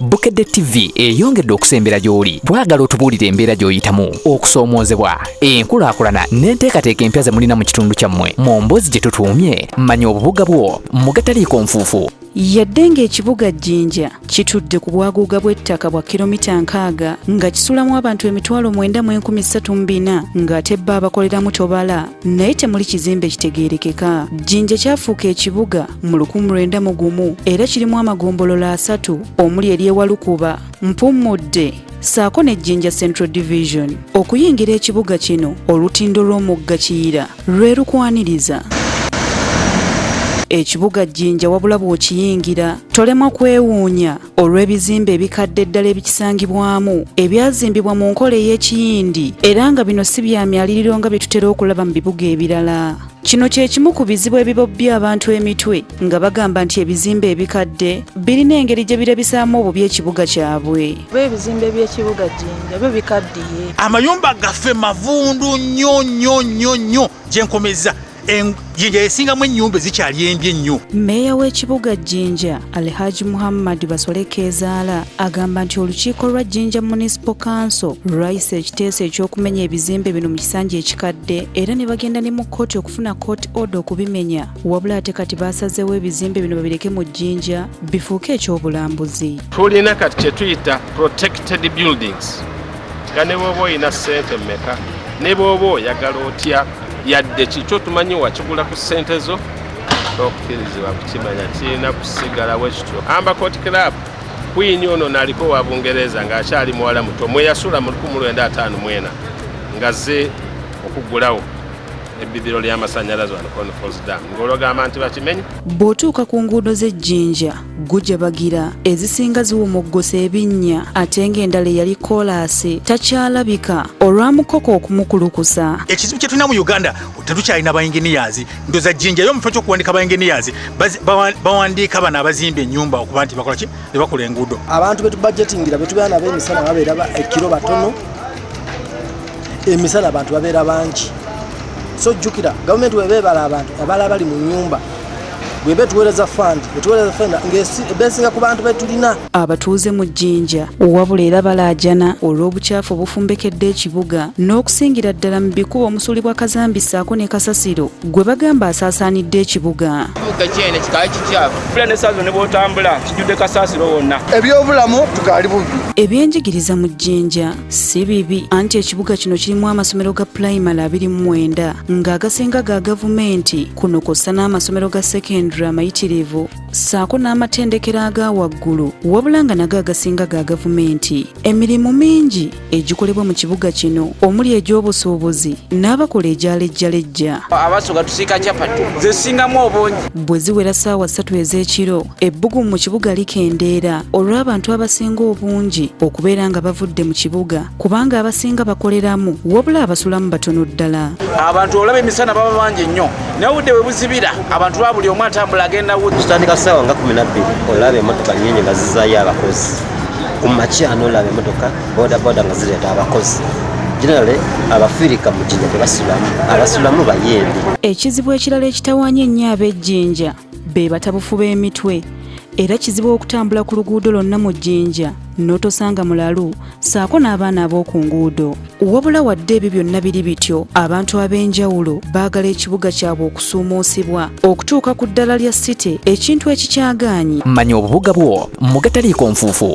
Bukedde TV eyongedde okusembera gy'oli. Twagala otubuulire embeera gy'oyitamu, okusoomoozebwa, enkulaakulana n'enteekateeka empya ze mulina mu kitundu kyammwe. Mu mboozi gye tutuumye, manya obubuga bwo mu gataliiko nfuufu. Yadde ng'ekibuga Jinja kitudde ku bwaguuga bw'ettaka bwa kilomita 60 nga kisulamu abantu emitwalo 9,34 ng'ate bba abakoleramu tobala naye temuli kizimbe kitegeerekeka. Jinja kyafuuka ekibuga mu 1901 era kirimu amagombolola 3 omuli ery'Ewalukuba, Mpumudde saako ne Jinja Central Division. Okuyingira ekibuga kino olutindo lw'omugga Kiyira lwerukwaniriza. Ekibuga Jinja wabula bw'okiyingira tolemwa kwewuunya olw'ebizimbe ebikadde ddala ebikisangibwamu ebyazimbibwa mu nkola ey'ekiyindi era nga bino si bya myaliriro nga bye tutera okulaba mu bibuga ebirala. Kino kye kimu ku bizibu ebibobya abantu emitwe nga bagamba nti ebizimbe ebikadde birina engeri gye birabisaamu obubi ekibuga kyabwe. Ebizimbe by'ekibuga Jinja byo bikaddiye. Amayumba gaffe mavundu nnyo gye nkomeza. Jinja esingamu ennyumba zikyali embi ennyo. Mmeeya w'ekibuga Jinja Alhaji Muhammad Basolekezaala agamba nti olukiiko lwa Jinja Municipal Council lwayisa ekiteeso eky'okumenya ebizimbe bino mu kisanja ekikadde era ne bagenda ne mu kkooti okufuna court order okubimenya wabula ate kati baasazeewo ebizimbe bino babireke mu Jinja bifuuke ekyobulambuzi. Tulina kati kye tuyita protected buildings nga ne bw'oba olina ssente mmeka ne bw'oba oyagala otya yadde kikyo tumanyi wakigula ku ssente zo okkirizibwa kukimanya kirina kusigalawo ekityo. Amba Court Club Queen ono naliko wa Bungereza ng'akyali muwala muto mweyasula mu 1954 ngazze okuggulawo ebbibiro ly'amasannyalaze wano Conference Dam ng'olwogamba nti bakimenye. Bw'otuuka ku nguudo z'Ejjinja gujabagira ezisinga ziwumuggosa ebinnya ate ng'endala eyali koolaasi takyalabika olw'amukoko okumukulukusa. Ekizibu kye tulina mu Uganda tetukyalina ba-engineers. Ndoza Jinja yo mu kifo ky'okuwandiika ba-engineers bawandiika bano abazimba ennyumba okuba nti bakola ki ne bakola enguudo. Abantu betu budgetingira betubeera nabo emisana babeera ekiro batono emisana abantu babeera bangi. So jukira government webebala abantu abala bali mu nyumba bwebe tuweereza fund ngesi besinga ku bantu betulina. Abatuuze mu Jinja wabula era balaajana olw'obukyafu obufumbekedde ekibuga n'okusingira ddala mu bikubo omusuli bwa Kazambi ssaako ne Kasasiro gwe bagamba asaasaanidde ekibuga. Ekibuga kyene kikali kikyafu ne sazo ne bw'otambula kijjudde Kasasiro wonna. Ebyobulamu tukali bubi. Ebyenjigiriza mu Jinja si bibi anti ekibuga kino kirimu amasomero ga primary 29 ng'agasinga ga gavumenti kuno kossa n'amasomero ga secondary amayitirivu ssaako n'amatendekero aga waggulu wabula nga nago agasinga ga gavumenti. Emirimu mingi egikolebwa mu kibuga kino omuli egy'obusuubuzi n'abakola egyalejjalejja. Abasoga tusiika kyapati zesingamu obungi. Bwe ziwera ssaawa 3 ez'ekiro ebbugumu mu kibuga likendeera olw'abantu abasinga obungi okubeera nga bavudde mu kibuga kubanga abasinga bakoleramu wabula abasulamu batono ddala. Abantu olaba emisana baba bangi nnyo naye obudde bwe buzibira abantu ba buli omu atambula agenda wudde. Tutandika ssaawa nga 12 olaba emmotoka nnyingi nga zizaayo abakozi ku makyano olaba emmotoka bodaboda nga zireeta abakozi. Generally abafirika mu Jinja tebasulamu abasulamu bayembi. Ekizibu ekirala ekitawaanya ennyo ab'Ejjinja be batabufu b'emitwe era kizibu okutambula ku luguudo lwonna mu Jinja n'otosanga mulalu ssaako n'abaana ab'oku nguudo. Wabula wadde ebyo byonna biri bityo abantu ab'enjawulo baagala ekibuga kyabwe okusuumuusibwa okutuuka ku ddala lya site ekintu ekikyagaanyi. Manya obubuga bwo mu gataliiko nfuufu.